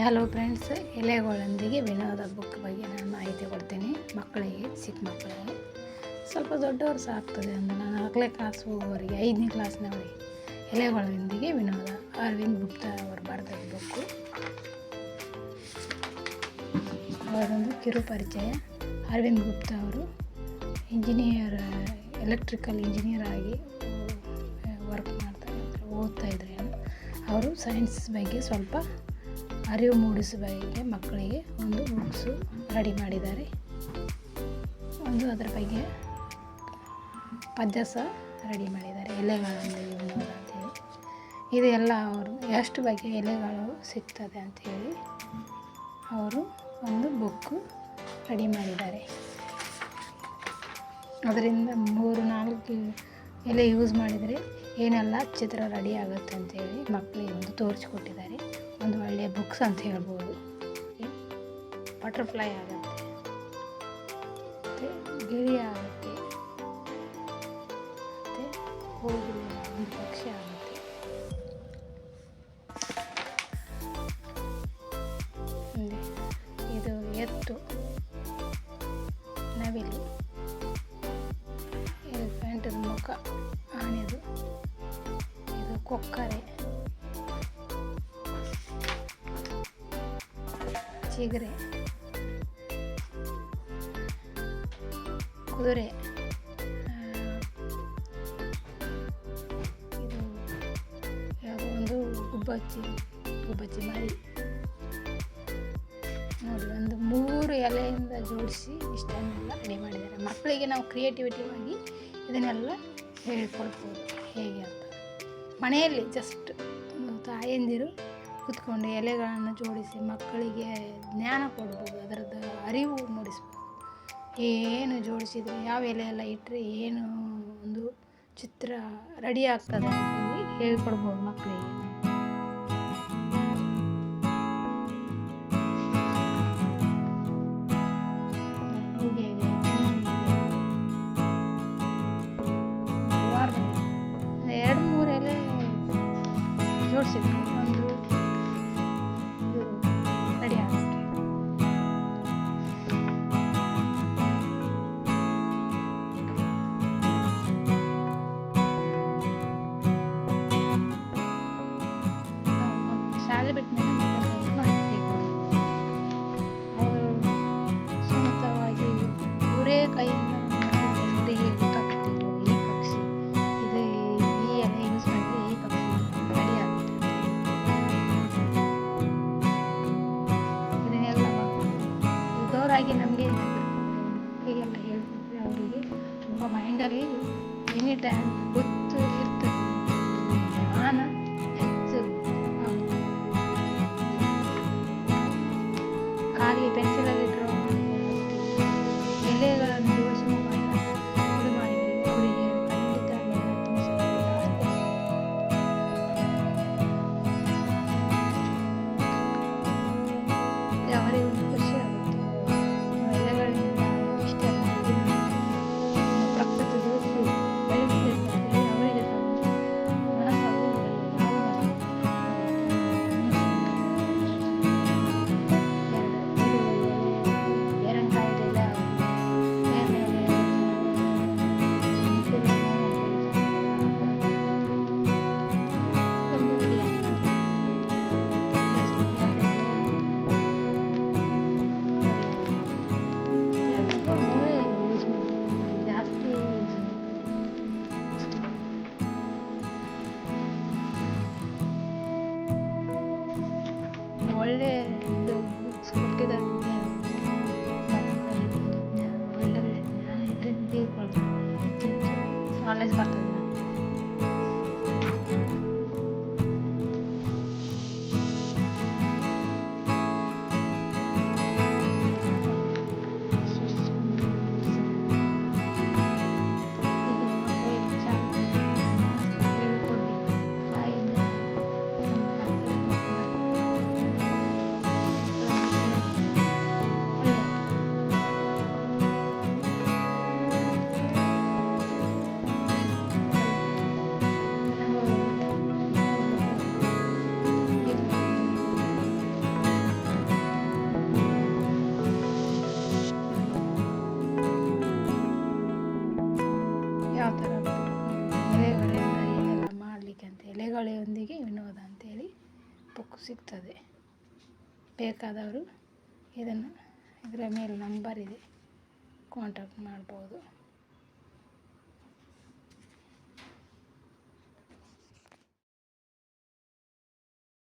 Hello friends, ಎಲೆಗಳೊಂದಿಗೆ ವಿನೋದ book ಬಗ್ಗೆ ನಾನು ಮಾಹಿತಿ ಕೊಡ್ತೀನಿ. ಮಕ್ಕಳಿಗೆ, ಚಿಕ್ಕ ಮಕ್ಕಳಿಗೆ, ಸ್ವಲ್ಪ ದೊಡ್ಡವರು ಸಹ ಆಗ್ತದೆ. ಅಂದರೆ ನಾನು 4ನೇ ಕ್ಲಾಸ್ ಹೋಗೋವರಿಗೆ, 5ನೇ ಕ್ಲಾಸ್ನವರಿಗೆ ಎಲೆಗಳೊಂದಿಗೆ ವಿನೋದ, ಅರವಿಂದ್ ಗುಪ್ತಾ ಅವರು ಬರೆದ ಬುಕ್ಕು. ಅವರೊಂದು ಕಿರು ಪರಿಚಯ. ಅರವಿಂದ್ ಗುಪ್ತಾ ಅವರು ಇಂಜಿನಿಯರ್, ಎಲೆಕ್ಟ್ರಿಕಲ್ ಇಂಜಿನಿಯರ್ ಆಗಿ ವರ್ಕ್ ಓದ್ತಾ ಇದ್ದಾರೆ. ಅವರು ಸೈನ್ಸ್ ಬಗ್ಗೆ ಸ್ವಲ್ಪ ಅರಿವು ಮೂಡಿಸುವ ಬಗ್ಗೆ ಮಕ್ಕಳಿಗೆ ಒಂದು ಬುಕ್ಸು ರೆಡಿ ಮಾಡಿದ್ದಾರೆ. ಅದರ ಬಗ್ಗೆ ಪದ್ಯ ಸಹ ರೆಡಿ ಮಾಡಿದ್ದಾರೆ, ಎಲೆಗಳೊಂದಿಗೆ ವಿನೋದ ಅಂತೇಳಿ. ಇದು ಎಲ್ಲ ಅವರು ಎಷ್ಟು ಬಗ್ಗೆ ಎಲೆಗಳು ಸಿಗ್ತದೆ ಅಂಥೇಳಿ ಅವರು ಒಂದು ಬುಕ್ಕು ರೆಡಿ ಮಾಡಿದ್ದಾರೆ. ಅದರಿಂದ 3-4 ಎಲೆ ಯೂಸ್ ಮಾಡಿದರೆ ಏನೆಲ್ಲ ಚಿತ್ರ ರೆಡಿ ಆಗುತ್ತೆ ಅಂಥೇಳಿ ಮಕ್ಕಳಿಗೆ ಒಂದು ತೋರಿಸಿಕೊಟ್ಟಿದ್ದಾರೆ. ಒಂದು ಒಳ್ಳೆಯ ಬುಕ್ಸ್ ಅಂತ ಹೇಳ್ಬೋದು. ಬಟರ್ಫ್ಲೈ ಆಗುತ್ತೆ, ಮತ್ತು ಗಿಳಿ ಆಗುತ್ತೆ, ಮತ್ತು ಹೋಗಿಲ್ಲ ಒಂದು ಪಕ್ಷಿ ಆಗುತ್ತೆ. ಇದು ಎತ್ತು, ನವಿಲು, ಎಲಿಫೆಂಟದ ಮುಖ, ಆನೆದು, ಇದು ಕೊಕ್ಕರೆ, ಚಿಗರೆ, ಕುದುರೆ, ಇದು ಯಾವುದೋ ಒಂದು ಗುಬ್ಬಚ್ಚಿ ಮರಿ ನೋಡಿ. ಒಂದು 3 ಎಲೆಯಿಂದ ಜೋಡಿಸಿ ಇಷ್ಟನ್ನೆಲ್ಲ ರೆಡಿ ಮಾಡಿದ್ದಾರೆ. ಮಕ್ಕಳಿಗೆ ನಾವು ಕ್ರಿಯೇಟಿವಿಟಿಯಾಗಿ ಇದನ್ನೆಲ್ಲ ಹೇಳಿಕೊಡ್ಬೋದು ಹೇಗೆ ಅಂತ. ಮನೆಯಲ್ಲಿ ಜಸ್ಟ್ ತಾಯಂದಿರು ಕೂತ್ಕೊಂಡು ಎಲೆಗಳನ್ನು ಜೋಡಿಸಿ ಮಕ್ಕಳಿಗೆ ಜ್ಞಾನ ಕೊಡ್ಬೋದು, ಅದರದ್ದು ಅರಿವು ಮೂಡಿಸ್ಬೋದು. ಏನು ಜೋಡಿಸಿದರೆ ಯಾವ ಎಲೆ ಎಲ್ಲ ಇಟ್ಟರೆ ಏನು ಒಂದು ಚಿತ್ರ ರೆಡಿ ಆಗ್ತದೆ ಅಂತೇಳಿ ಹೇಳ್ಕೊಡ್ಬೋದು ಮಕ್ಕಳಿಗೆ. ಎರಡು 3 ಎಲೆ ಜೋಡಿಸಿದ್ರು ಒಂದು ರೆಡಿ ಆಗುತ್ತೆ. ಶಾಲೆ ಬಿಟ್ಟ ಮೇಲೆ ಅವರು ಸ್ವಂತವಾಗಿ ಇವರೇ ಕೈಯಿಂದ ಗೊತ್ತಾಗ್ತಿದ್ರು ಈ ಪಕ್ಷಿ ಇದು, ಈ ಎಲೆ ಯೂಸ್ ಮಾಡಿದ್ರೆ ಈ ಪಕ್ಷಿ ರೆಡಿ ಆಗುತ್ತೆ. ಇದನ್ನೆಲ್ಲ ದೂರಾಗಿ ನಮಗೆ ಹೀಗೆಲ್ಲ ಹೇಳ್ತಿದ್ರೆ ಅವರಿಗೆ ತುಂಬ ಮೈಂಡಲ್ಲಿ ಎನಿ ಟೈಮ್ ಗೊತ್ತು ಇರ್ತದೆ. ಜ್ಞಾನ ಹೆಚ್ಚು ಕಾಲಿಗೆ ಪೆನ್ಸಿಲಲ್ಲಿ ಡ್ರಾ ಮಾಡಿ ಎಲೆಗಳನ್ನು ಜೋಡಿಸಿ ಇದು ಮಾಡಿದರೆ ಅವರಿಗೆ ಖಂಡಿತ ಅವರಿಗೆ ಒಂದು ಖುಷಿ ಆಗುತ್ತೆ. ಎಲೆಗಳಿಂದ ಇಷ್ಟೆಲ್ಲ ಪ್ರಕೃತಿ ದೂರು ಬೆಳೆಸ್ತಿರ್ತಾರೆ, ಅವರಿಗೆ ಮನಸ್ಸಲ್ಲಿ ಒಳ್ಳೆ ಇದು ಬುಕ್ಸ್ ಕೊಟ್ಟಿದ್ದಾರೆ. ಒಳ್ಳೆ ಜ್ಞಾನ ಇದ್ದರೆ ನಾಲೆಜ್ ಬರ್ತದೆ. ಬುಕ್ ಸಿಗ್ತದೆ. ಬೇಕಾದವರು ಇದರ ಮೇಲೆ ನಂಬರ್ ಇದೆ, ಕಾಂಟ್ಯಾಕ್ಟ್ ಮಾಡ್ಬೋದು.